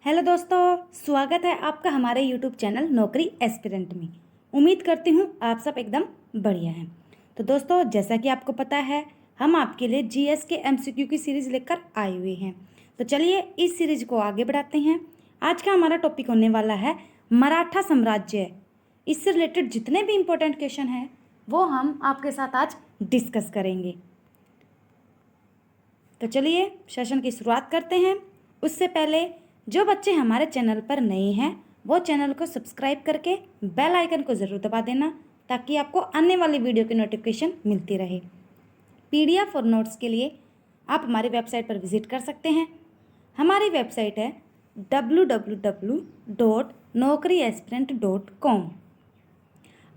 Hello दोस्तों, स्वागत है आपका हमारे यूट्यूब चैनल नौकरी एस्पिरेंट में। उम्मीद करती हूँ आप सब एकदम बढ़िया हैं। तो दोस्तों, जैसा कि आपको पता है, हम आपके लिए जीएस के एमसीक्यू की सीरीज़ लेकर आए हुए हैं। तो चलिए इस सीरीज को आगे बढ़ाते हैं। आज का हमारा टॉपिक होने वाला है मराठा साम्राज्य। इससे रिलेटेड जितने भी इम्पोर्टेंट क्वेश्चन हैं वो हम आपके साथ आज डिस्कस करेंगे। तो चलिए सेशन की शुरुआत करते हैं। उससे पहले जो बच्चे हमारे चैनल पर नए हैं वो चैनल को सब्सक्राइब करके बेल आइकन को ज़रूर दबा देना ताकि आपको आने वाली वीडियो की नोटिफिकेशन मिलती रहे। पीडीएफ और नोट्स के लिए आप हमारी वेबसाइट पर विजिट कर सकते हैं। हमारी वेबसाइट है www.naukriaspirant.com।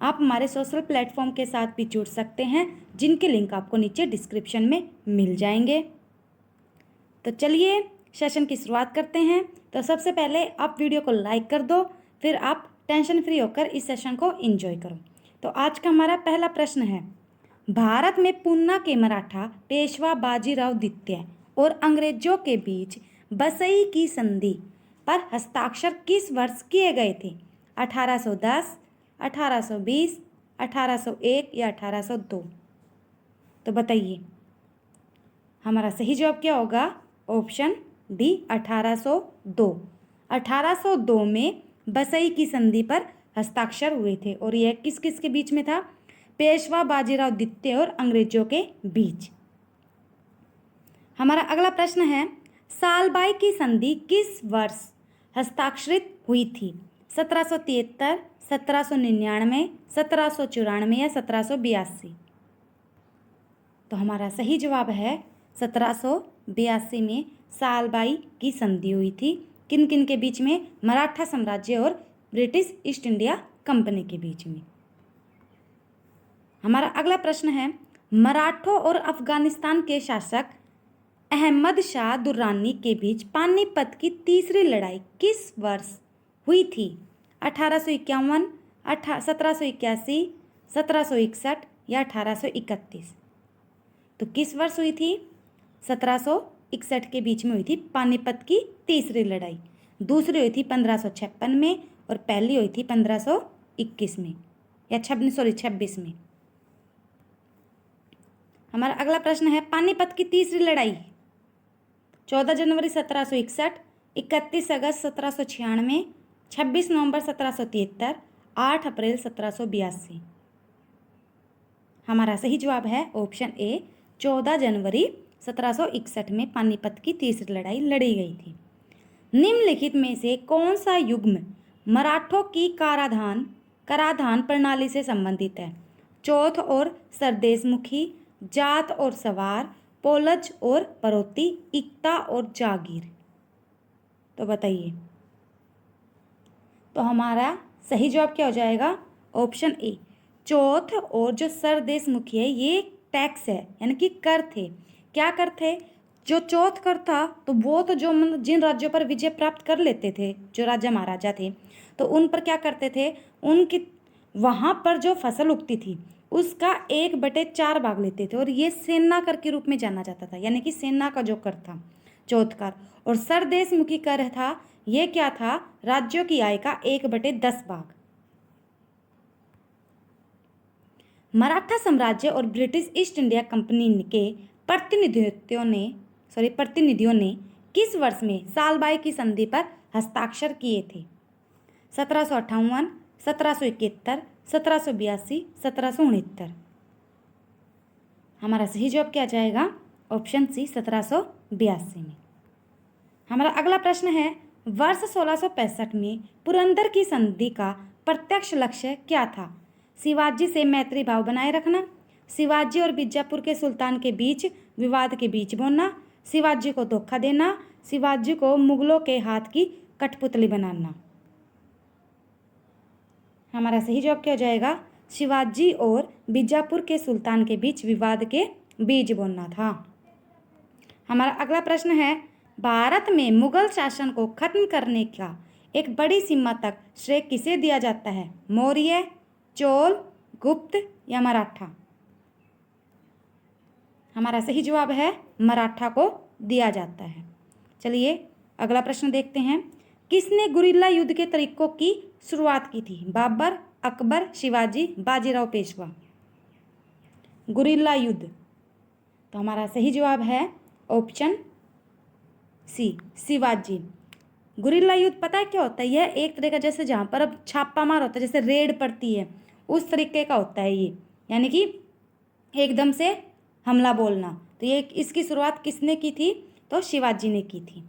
आप हमारे सोशल प्लेटफॉर्म के साथ भी जुड़ सकते हैं जिनके लिंक आपको नीचे डिस्क्रिप्शन में मिल जाएंगे। तो चलिए सेशन की शुरुआत करते हैं। तो सबसे पहले आप वीडियो को लाइक कर दो, फिर आप टेंशन फ्री होकर इस सेशन को एंजॉय करो। तो आज का हमारा पहला प्रश्न है, भारत में पूना के मराठा पेशवा बाजीराव द्वितीय और अंग्रेजों के बीच बसई की संधि पर हस्ताक्षर किस वर्ष किए गए थे? 1810, 1820, 1801 या 1802? तो बताइए हमारा सही जवाब क्या होगा? Option D 1802। 1802 में बसई की संधि पर हस्ताक्षर हुए थे और यह किस किस के बीच में था? पेशवा बाजीराव द्वितीय और अंग्रेजों के बीच। हमारा अगला प्रश्न है, सालबाई की संधि किस वर्ष हस्ताक्षरित हुई थी? 1773, 1799, 1794 या 1782? तो हमारा सही जवाब है 1782 में सालबाई की संधि हुई थी। किन किन के बीच में? मराठा साम्राज्य और ब्रिटिश ईस्ट इंडिया कंपनी के बीच में। हमारा अगला प्रश्न है, मराठों और अफगानिस्तान के शासक अहमद शाह दुर्रानी के बीच पानीपत की तीसरी लड़ाई किस वर्ष हुई थी? 1851, 1781, 1761 या 1831? तो किस वर्ष हुई थी? 1761 के बीच में हुई थी पानीपत की तीसरी लड़ाई। दूसरी हुई थी 1556 में और पहली हुई थी 1521 में या 26 में। हमारा अगला प्रश्न है, पानीपत की तीसरी लड़ाई 14 जनवरी 1761, 31 अगस्त 1796, 26 नवंबर 1773, 8 अप्रैल 1782? हमारा सही जवाब है ऑप्शन ए 14 जनवरी 1761 में पानीपत की तीसरी लड़ाई लड़ी गई थी। निम्नलिखित में से कौन सा युग्म मराठों की कराधान प्रणाली से संबंधित है? चौथ और सरदेशमुखी, जाट और सवार, पोलज और परोती, इक्ता और जागीर? तो बताइए। तो हमारा सही जवाब क्या हो जाएगा? ऑप्शन ए चौथ। और जो सरदेशमुखी है ये टैक्स है यानी कि कर थे। क्या कर थे? जो चौथ कर था तो वो तो जो जिन राज्यों पर विजय प्राप्त कर लेते थे, जो राजा महाराजा थे, तो उन पर क्या करते थे? उनकी वहाँ पर जो फसल उगती थी उसका 1/4 भाग लेते थे और ये सेना कर के रूप में जाना जाता था, यानी कि सेना का जो कर था चौथ कर। और सरदेशमुखी कर था, ये क्या था? राज्यों की आय का 1/10 भाग। मराठा साम्राज्य और ब्रिटिश ईस्ट इंडिया कंपनी के प्रतिनिधियों ने किस वर्ष में सालबाई की संधि पर हस्ताक्षर किए थे? 1758, 1771, 1782, 1769? हमारा सही जवाब क्या जाएगा? ऑप्शन सी 1782 में। हमारा अगला प्रश्न है, वर्ष 1665 में पुरंदर की संधि का प्रत्यक्ष लक्ष्य क्या था? शिवाजी से मैत्री भाव बनाए रखना, शिवाजी और बीजापुर के सुल्तान के बीच विवाद के बीच बोलना, शिवाजी को धोखा देना, शिवाजी को मुगलों के हाथ की कठपुतली बनाना? हमारा सही जवाब क्या हो जाएगा? शिवाजी और बीजापुर के सुल्तान के बीच विवाद के बीज बोलना था। हमारा अगला प्रश्न है, भारत में मुगल शासन को खत्म करने का एक बड़ी सीमा तक श्रेय किसे दिया जाता है? मौर्य, चोल, गुप्त या मराठा? हमारा सही जवाब है मराठा को दिया जाता है। चलिए अगला प्रश्न देखते हैं, किसने गुरिल्ला युद्ध के तरीकों की शुरुआत की थी? बाबर, अकबर, शिवाजी, बाजीराव पेशवा। गुरिल्ला युद्ध, तो हमारा सही जवाब है ऑप्शन सी, शिवाजी। गुरिल्ला युद्ध पता है क्या होता है? यह एक तरह का, जैसे जहाँ पर अब छापा मार होता है, जैसे रेड पड़ती है, उस तरीके का होता है ये, यानी कि एकदम से हमला बोलना। तो ये इसकी शुरुआत किसने की थी? तो शिवाजी ने की थी।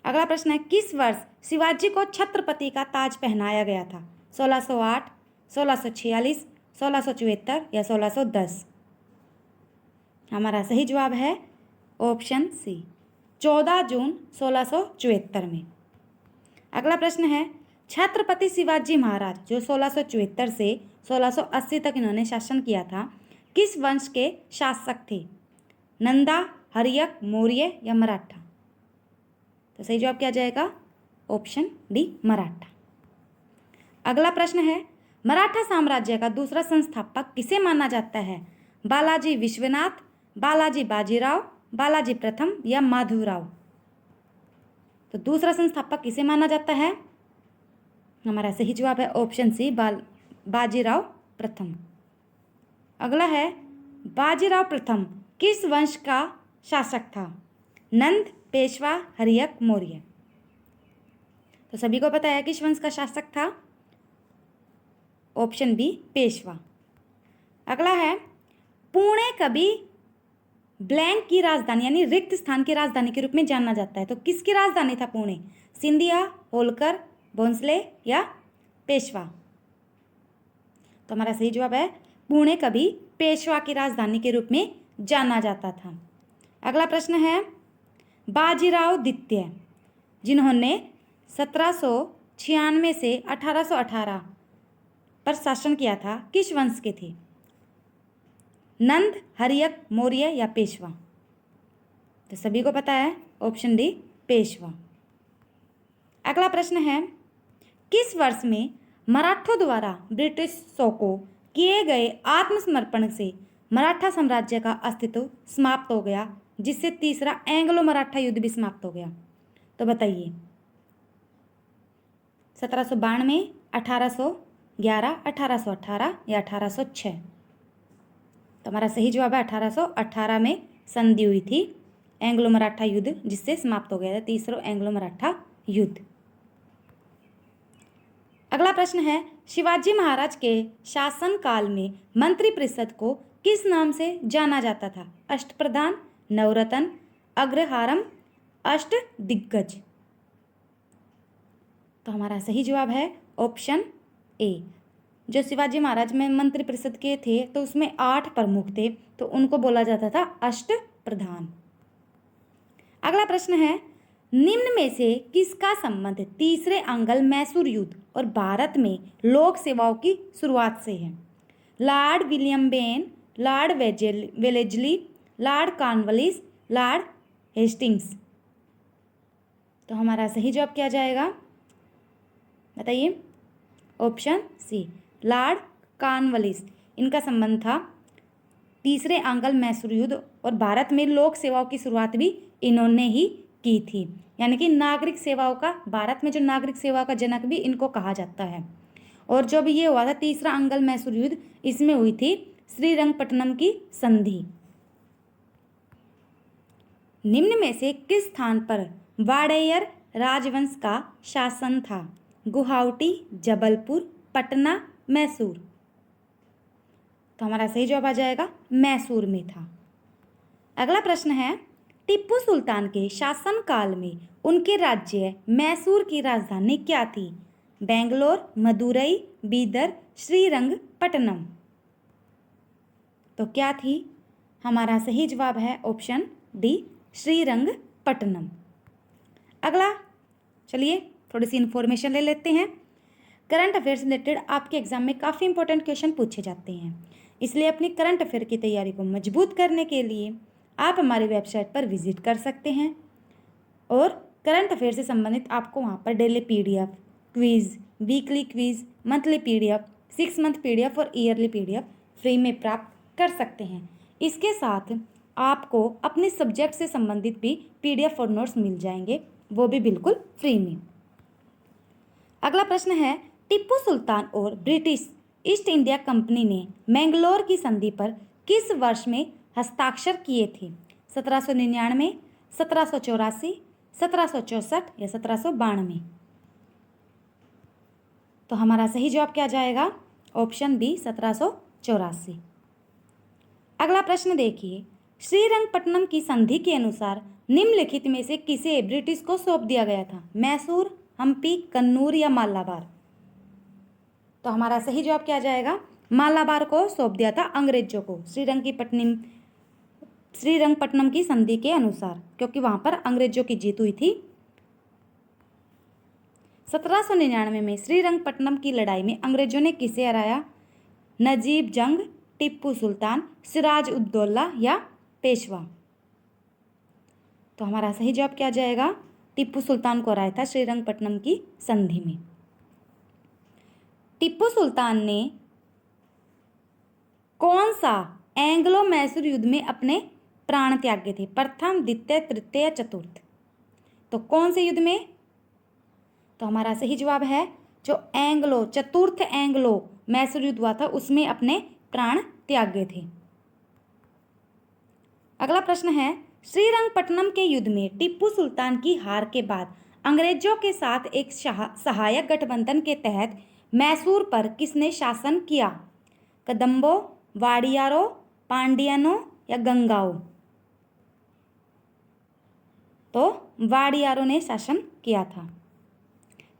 अगला प्रश्न है, किस वर्ष शिवाजी को छत्रपति का ताज पहनाया गया था? 1608, 1646, 1674 या 1610? हमारा सही जवाब है ऑप्शन सी, 14 जून 1674 में। अगला प्रश्न है, छत्रपति शिवाजी महाराज जो 1674 से 1680 तक इन्होंने शासन किया था, किस वंश के शासक थे? नंदा, हर्यक, मौर्य या मराठा? तो सही जवाब क्या जाएगा? Option D, Maratha. अगला प्रश्न है, मराठा साम्राज्य का दूसरा संस्थापक किसे माना जाता है? बालाजी विश्वनाथ, बालाजी बाजीराव, बालाजी प्रथम या माधवराव? तो दूसरा संस्थापक किसे माना जाता है? हमारा सही जवाब है ऑप्शन सी, बाजीराव प्रथम। अगला है, बाजीराव प्रथम किस वंश का शासक था? नंद, पेशवा, हर्यक, मौर्य? तो सभी को पता है किस वंश का शासक था? Option B, Peshwa. अगला है, पुणे कभी ब्लैंक की राजधानी यानी रिक्त स्थान की राजधानी के रूप में जाना जाता है, तो किसकी राजधानी था पुणे? सिंधिया, होलकर, भोंसले या पेशवा? तो हमारा सही जवाब है पुणे कभी पेशवा की राजधानी के रूप में जाना जाता था। अगला प्रश्न है, बाजीराव द्वितीय जिन्होंने 1796 से 1818 पर शासन किया था, किस वंश के थे? नंद, हर्यक, मौर्य या पेशवा? तो सभी को पता है ऑप्शन डी, पेशवा। अगला प्रश्न है, किस वर्ष में मराठों द्वारा ब्रिटिशों को किए गए आत्मसमर्पण से मराठा साम्राज्य का अस्तित्व समाप्त हो गया, जिससे तीसरा एंग्लो मराठा युद्ध भी समाप्त हो गया? तो बताइए, 1792, 1811, 1818 या 1806? तो हमारा सही जवाब है 1818 में संधि हुई थी एंग्लो मराठा युद्ध, जिससे समाप्त हो गया था तीसरा एंग्लो मराठा युद्ध। अगला प्रश्न है, शिवाजी महाराज के शासनकाल में मंत्रिपरिषद को किस नाम से जाना जाता था? अष्टप्रधान, नवरत्न, अग्रहारम, अष्टदिग्गज? तो हमारा सही जवाब है ऑप्शन ए। जो शिवाजी महाराज में मंत्रिपरिषद के थे तो उसमें 8 प्रमुख थे, तो उनको बोला जाता था अष्टप्रधान। अगला प्रश्न है, निम्न में से किसका संबंध तीसरे अंग्ल मैसूर युद्ध और भारत में लोक सेवाओं की शुरुआत से है? Lord William Ben, lord Wellesley, lord Cornwallis, lord Hastings? तो हमारा सही जवाब क्या जाएगा? बताइए। Option C, lord Cornwallis. इनका संबंध था तीसरे अंग्ल मैसूर युद्ध और भारत में लोक सेवाओं की शुरुआत भी इन्होंने ही की थी, यानी कि नागरिक सेवाओं का, भारत में जो नागरिक सेवा का जनक भी इनको कहा जाता है। और जो भी ये हुआ था तीसरा अंग्ल मैसूर युद्ध, इसमें हुई थी श्रीरंगपट्टनम की संधि। निम्न में से किस स्थान पर वाडेयर राजवंश का शासन था? गुवाहाटी, जबलपुर, पटना, मैसूर? तो हमारा सही जवाब आ जाएगा मैसूर में था। अगला प्रश्न है, टीपू सुल्तान के शासनकाल में उनके राज्य मैसूर की राजधानी क्या थी? बेंगलोर, मदुरई, बीदर, श्रीरंगपट्टनम? तो क्या थी? हमारा सही जवाब है ऑप्शन डी, श्रीरंगपट्टनम। अगला चलिए थोड़ी सी इन्फॉर्मेशन ले लेते हैं। करंट अफेयर से रिलेटेड आपके एग्जाम में काफ़ी इंपॉर्टेंट क्वेश्चन पूछे जाते हैं, इसलिए अपनी करंट अफेयर की तैयारी को मजबूत करने के लिए आप हमारी वेबसाइट पर विजिट कर सकते हैं और करंट अफेयर से संबंधित आपको वहाँ पर daily PDF, quiz, weekly quiz, monthly PDF, 6 month PDF और ईयरली PDF फ्री में प्राप्त कर सकते हैं। इसके साथ आपको अपने सब्जेक्ट से संबंधित भी PDF और नोट्स मिल जाएंगे, वो भी बिल्कुल फ्री में। अगला प्रश्न है, टीपू सुल्तान और ब्रिटिश ईस्ट इंडिया कंपनी ने मैंगलोर की संधि पर किस वर्ष में हस्ताक्षर किए थे? 1799, 1784, 1764 या 1792? तो हमारा सही जवाब क्या जाएगा? Option B 1784। अगला प्रश्न देखिए, श्रीरंगपट्टनम की संधि के अनुसार निम्नलिखित में से किसे ब्रिटिश को सौंप दिया गया था? मैसूर, हम्पी, कन्नूर या मालाबार? तो हमारा सही जवाब क्या जाएगा? मालाबार को सौंप दिया था अंग्रेजों को श्रीरंगपट्टनम की संधि के अनुसार, क्योंकि वहां पर अंग्रेजों की जीत हुई थी। 1799 में श्रीरंगपट्टनम की लड़ाई में अंग्रेजों ने किसे हराया? नजीब जंग, टीपू सुल्तान, सिराज उद दौला या पेशवा? तो हमारा सही जवाब क्या जाएगा? टीपू सुल्तान को हराया था श्रीरंगपट्टनम की संधि में। टीपू सुल्तान ने कौन सा एंग्लो मैसूर युद्ध में अपने प्राण त्यागे थे? प्रथम, द्वितीय, तृतीय या चतुर्थ? तो कौन से युद्ध में? तो हमारा सही जवाब है जो चतुर्थ एंग्लो मैसूर युद्ध हुआ था उसमें अपने प्राण त्यागे थे। अगला प्रश्न है, श्रीरंगपट्टनम के युद्ध में टीपू सुल्तान की हार के बाद अंग्रेजों के साथ एक सहायक गठबंधन के तहत मैसूर पर किसने शासन किया? कदम्बों, वाडियारों, पांडियनों या गंगाओं? तो वाडियारों ने शासन किया था।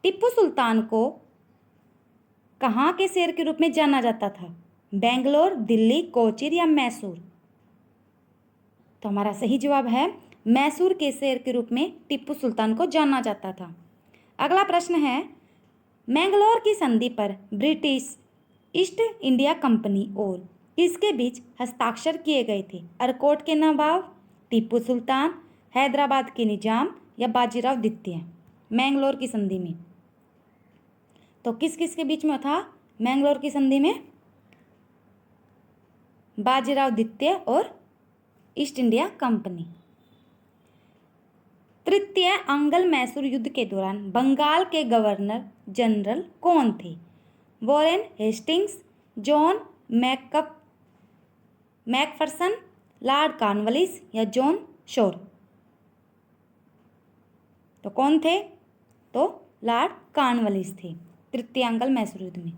टीपू सुल्तान को कहाँ के शेर के रूप में जाना जाता था? बेंगलोर, दिल्ली, कोचीन या मैसूर? तो हमारा सही जवाब है मैसूर के शेर के रूप में टीपू सुल्तान को जाना जाता था। अगला प्रश्न है, मैंगलोर की संधि पर ब्रिटिश ईस्ट इंडिया कंपनी और किसके बीच हस्ताक्षर किए गए थे? अरकोट के नवाब, टीपू सुल्तान, हैदराबाद के निजाम या बाजीराव द्वितीय? मैंगलोर की संधि में तो किस किस के बीच में था मैंगलोर की संधि में? बाजीराव द्वितीय और ईस्ट इंडिया कंपनी। तृतीय अंगल मैसूर युद्ध के दौरान बंगाल के गवर्नर जनरल कौन थे? Warren Hastings, John McPherson, Lord Cornwallis या जॉन शोर? तो कौन थे? तो लॉर्ड कॉर्नवालिस थे तृतीय अंगल मैसूर युद्ध में।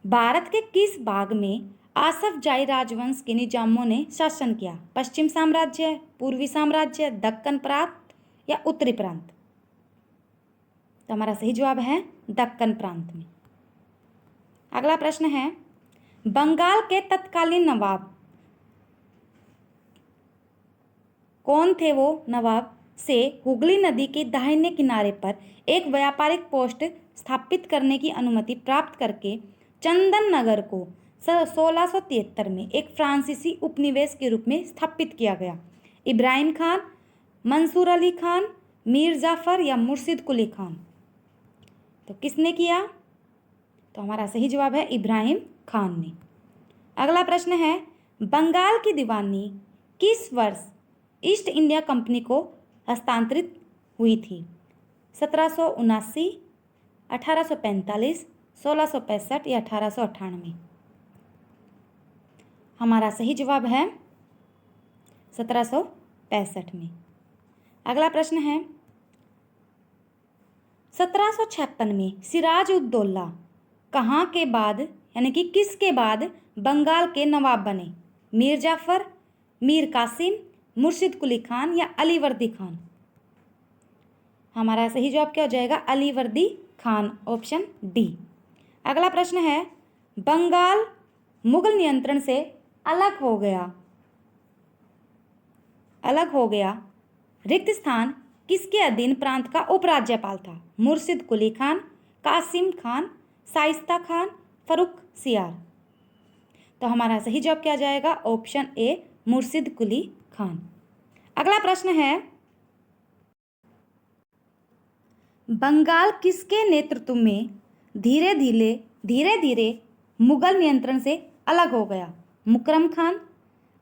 भारत के किस भाग में आसफ जाही राजवंश के निजामों ने शासन किया? पश्चिम साम्राज्य, पूर्वी साम्राज्य, दक्कन प्रांत या उत्तरी प्रांत? तो हमारा सही जवाब है दक्कन प्रांत में। अगला प्रश्न है, बंगाल के तत्कालीन नवाब कौन थे? वो नवाब से हुगली नदी के दाहिने किनारे पर एक व्यापारिक पोस्ट स्थापित करने की अनुमति प्राप्त करके चंदन नगर को 1673 में एक फ्रांसीसी उपनिवेश के रूप में स्थापित किया गया। इब्राहिम खान, मंसूर अली खान, मीर जाफर या मुर्शिद कुली खान? तो किसने किया? तो हमारा सही जवाब है इब्राहिम खान ने। अगला प्रश्न है, बंगाल की दीवानी किस वर्ष ईस्ट इंडिया कंपनी को हस्तांतरित हुई थी? 1779, 1845, 1665 या 1898? हमारा सही जवाब है 1765 में। अगला प्रश्न है, 1756 में सिराज उद दौला कहाँ के बाद यानी कि किसके बाद बंगाल के नवाब बने? मीर जाफर, मीर कासिम, मुर्शिद कुली खान या अलीवर्दी खान? हमारा सही जवाब क्या हो जाएगा? Alivardi Khan, option D. अगला प्रश्न है, बंगाल मुगल नियंत्रण से अलग हो गया रिक्त स्थान किसके अधीन प्रांत का उपराज्यपाल था? मुर्शिद कुली खान, कासिम खान, शाइस्ता खान, फरुख सियार? तो हमारा सही जवाब क्या जाएगा? ऑप्शन ए, मुर्शिद कुली खान। अगला प्रश्न है, बंगाल किसके नेतृत्व में धीरे धीरे मुगल नियंत्रण से अलग हो गया? मुकरम खान,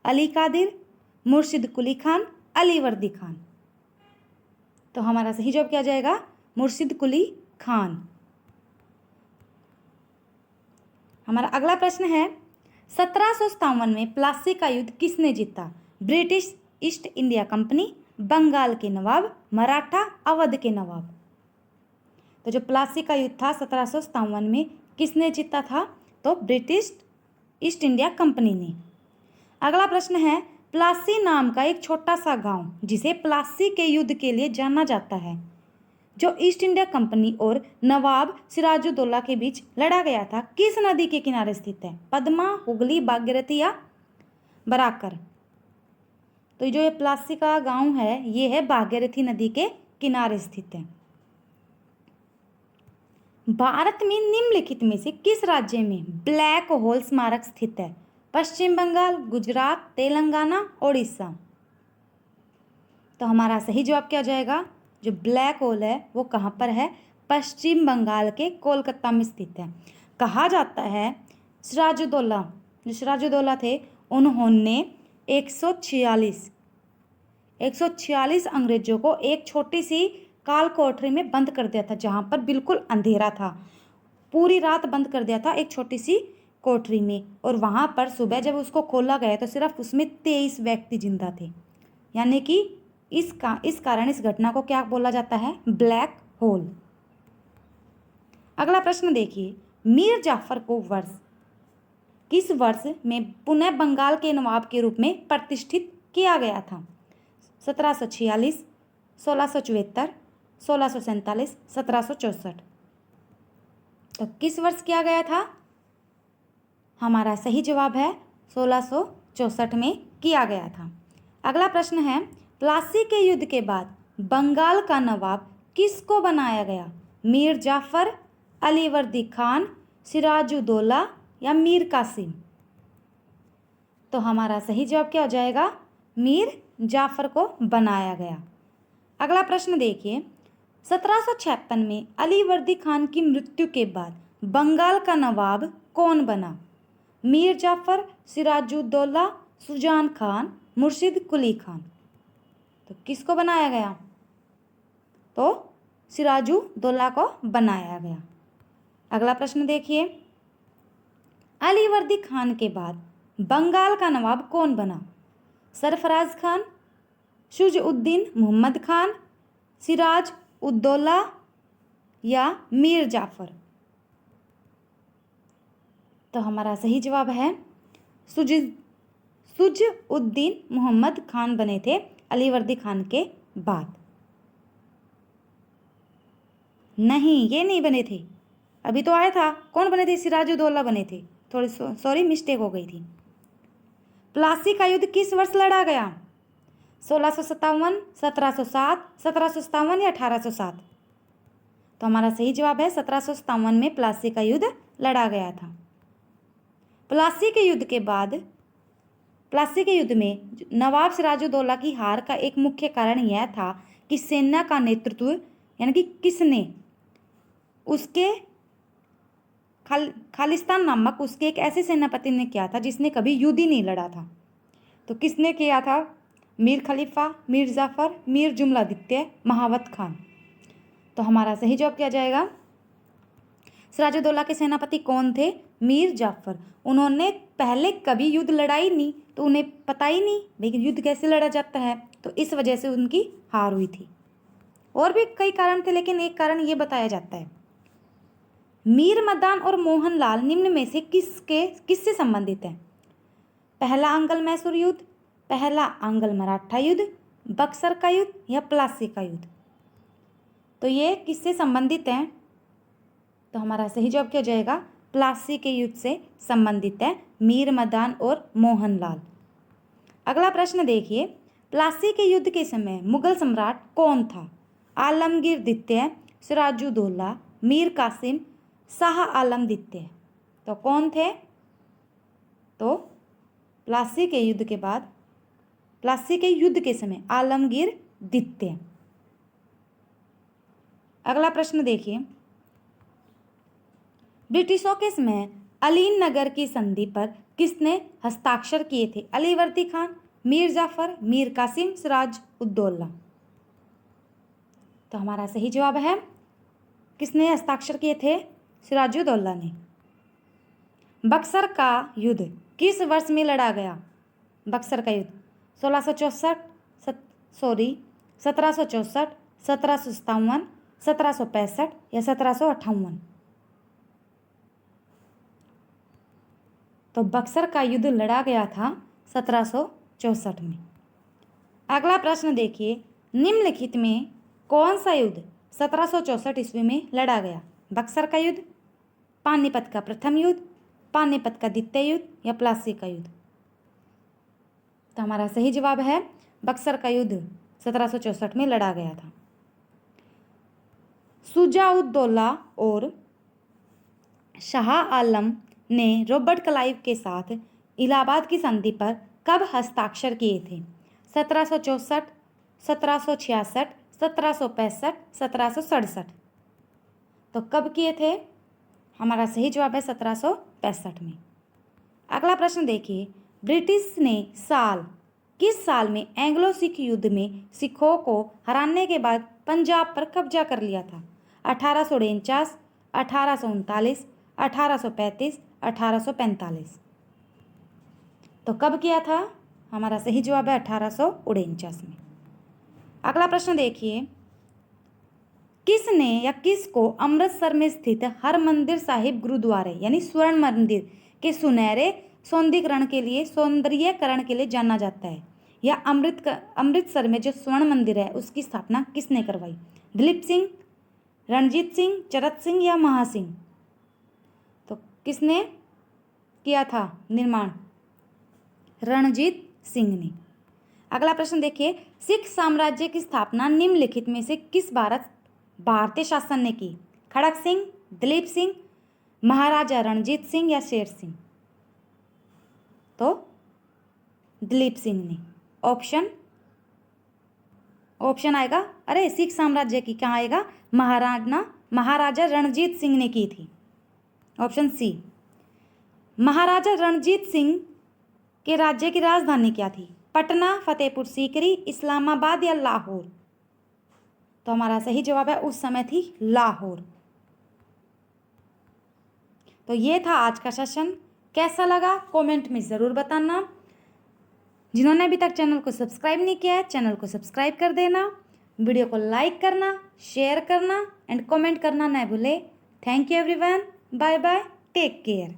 अली कादिर, मुर्शिद कुली खान, अलीवर्दी खान? तो हमारा सही जवाब क्या आ जाएगा? मुर्शिद कुली खान। हमारा अगला प्रश्न है 1757 में प्लासी का युद्ध किसने जीता? British East India Company, Bengal के नवाब, मराठा, अवध के नवाब। तो जो प्लासी का युद्ध था 1757 में किसने जीता था? तो ब्रिटिश ईस्ट इंडिया कंपनी ने। अगला प्रश्न है प्लासी नाम का एक छोटा सा गांव जिसे प्लासी के युद्ध के लिए जाना जाता है, जो ईस्ट इंडिया कंपनी और नवाब सिराजुद्दौला के बीच लड़ा गया था, किस नदी के किनारे स्थित है? पद्मा, हुगली, भागीरथी या बराकर। तो जो ये प्लासी का गांव है ये है भागीरथी नदी के किनारे स्थित है। भारत में निम्नलिखित में से किस राज्य में ब्लैक होल स्मारक स्थित है? पश्चिम बंगाल, गुजरात, तेलंगाना, ओडिशा। तो हमारा सही जवाब क्या हो जाएगा? जो ब्लैक होल है वो कहाँ पर है? पश्चिम बंगाल के कोलकाता में स्थित है। कहा जाता है सिराजुद्दौला, जो सिराजुद्दौला थे उन्होंने 146 अंग्रेजों को एक छोटी सी काल कोठरी में बंद कर दिया था, जहाँ पर बिल्कुल अंधेरा था। पूरी रात बंद कर दिया था एक छोटी सी कोठरी में, और वहाँ पर सुबह जब उसको खोला गया तो सिर्फ उसमें 23 व्यक्ति जिंदा थे। यानी कि इस कारण इस घटना को क्या बोला जाता है? Black hole. अगला प्रश्न देखिए, मीर जाफर को किस वर्ष में पुनः बंगाल के नवाब के रूप में प्रतिष्ठित किया गया था? 1746, 1674, 1647, 1764। तो किस वर्ष किया गया था? हमारा सही जवाब है 1664 में किया गया था। अगला प्रश्न है प्लासी के युद्ध के बाद बंगाल का नवाब किसको बनाया गया? मीर जाफर, अलीवर्दी खान, सिराजुद्दौला या मीर कासिम। तो हमारा सही जवाब क्या हो जाएगा? मीर जाफर को बनाया गया। अगला प्रश्न देखिए, 1756 में अलीवर्दी खान की मृत्यु के बाद बंगाल का नवाब कौन बना? मीर जाफर, सिराजुद्दौला, सुजान खान, मुर्शिद कुली खान। तो किसको बनाया गया? तो सिराजुद्दौला को बनाया गया। अगला प्रश्न देखिए, अलीवर्दी खान के बाद बंगाल का नवाब कौन बना? सरफराज खान, शुज-उद-दीन मोहम्मद खान, सिराज उद्दौला या मीर जाफर। तो हमारा सही जवाब है शुज-उद-दीन मोहम्मद खान बने थे अलीवर्दी खान के बाद। नहीं, ये नहीं बने थे, अभी तो आया था। कौन बने थे? सिराजुद्दौला बने थे। थोड़ी सॉरी मिस्टेक हो गई थी। प्लासी का युद्ध किस वर्ष लड़ा गया? 1657, 1707, 1757 या 1807। तो हमारा सही जवाब है 1757 में प्लासी का युद्ध लड़ा गया था। प्लासी के युद्ध में नवाब सिराजुद्दौला की हार का एक मुख्य कारण यह था कि सेना का नेतृत्व यानी कि किसने? उसके खालिस्तान नामक उसके एक ऐसे सेनापति ने किया था जिसने कभी युद्ध ही नहीं लड़ा था। तो किसने किया था? मीर खलीफा, मीर जाफर, मीर जुमलादित्य, महावत खान। तो हमारा सही जवाब क्या जाएगा? सिराजुद्दौला के सेनापति कौन थे? मीर जाफर। उन्होंने पहले कभी युद्ध लड़ाई नहीं, तो उन्हें पता ही नहीं भाई युद्ध कैसे लड़ा जाता है, तो इस वजह से उनकी हार हुई थी। और भी कई कारण थे, लेकिन एक कारण ये बताया जाता है। मीर मदान और मोहनलाल निम्न में से किससे संबंधित है? पहला आंग्ल मैसूर युद्ध, पहला आंग्ल मराठा युद्ध, बक्सर का युद्ध या प्लासी का युद्ध। तो ये किससे संबंधित है? तो हमारा सही जवाब क्या हो जाएगा? प्लासी के युद्ध से संबंधित है, मीर मदान और मोहनलाल। अगला प्रश्न देखिए, प्लासी के युद्ध के समय मुगल सम्राट कौन था? आलमगीर द्वितीय, सिराजुद्दौला, मीर कासिम, शाह आलम द्वितीय। तो कौन थे? तो प्लासी के युद्ध के समय आलमगीर द्वितीय। अगला प्रश्न देखिए, ब्रिटिशों के समय अलीन नगर की संधि पर किसने हस्ताक्षर किए थे? अलीवर्दी खान, मीर जाफर, मीर कासिम, सिराजुद्दौला। तो हमारा सही जवाब है, किसने हस्ताक्षर किए थे? सिराजुद्दौला ने। बक्सर का युद्ध किस वर्ष में लड़ा गया? बक्सर का युद्ध 1664, 1764, 1757, 1765 या 1758? तो बक्सर का युद्ध लड़ा गया था 1764 में। अगला प्रश्न देखिए, निम्नलिखित में कौन सा युद्ध 1764 ईस्वी में लड़ा गया? बक्सर का युद्ध, पानीपत का प्रथम युद्ध, पानीपत का द्वितीय युद्ध या प्लासी का युद्ध? तो हमारा सही जवाब है, बक्सर का युद्ध 1764 में लड़ा गया था। शुजाउद्दौला और शाह आलम ने रॉबर्ट क्लाइव के साथ इलाहाबाद की संधि पर कब हस्ताक्षर किए थे? 1764, 1766, 1765, 1767? तो कब किए थे? हमारा सही जवाब है 1765 में। अगला प्रश्न देखिए, ब्रिटिश ने किस साल में एंग्लो सिख युद्ध में सिखों को हराने के बाद पंजाब पर कब्जा कर लिया था? 1849, 1839, 1835, 1845? तो कब किया था? हमारा सही जवाब है 1849 में। अगला प्रश्न देखिए, किसने या किसको अमृतसर में स्थित हरमंदिर साहिब गुरुद्वारे यानी स्वर्ण मंदिर के सुनहरे सौंदर्यीकरण के लिए जाना जाता है? या अमृतसर में जो स्वर्ण मंदिर है उसकी स्थापना किसने करवाई? दिलीप सिंह, रणजीत सिंह, चरत सिंह या महासिंह? तो किसने किया था निर्माण? रणजीत सिंह ने। अगला प्रश्न देखिए, सिख साम्राज्य की स्थापना निम्नलिखित में से किस भारतीय शासन ने की? खड़क सिंह, दिलीप सिंह, महाराजा रणजीत सिंह या शेर सिंह? तो दिलीप सिंह ने। ऑप्शन आएगा, अरे सिख साम्राज्य की कहाँ आएगा? महाराजा रणजीत सिंह ने की थी। Option C. महाराजा रणजीत सिंह के राज्य की राजधानी क्या थी? पटना, फतेहपुर सीकरी, इस्लामाबाद या लाहौर? तो हमारा सही जवाब है उस समय थी लाहौर। तो ये था आज का सेशन। कैसा लगा कमेंट में ज़रूर बताना। जिन्होंने अभी तक चैनल को सब्सक्राइब नहीं किया है, चैनल को सब्सक्राइब कर देना, वीडियो को लाइक करना, शेयर करना एंड कमेंट करना न भूले। Thank you everyone, bye bye, take care.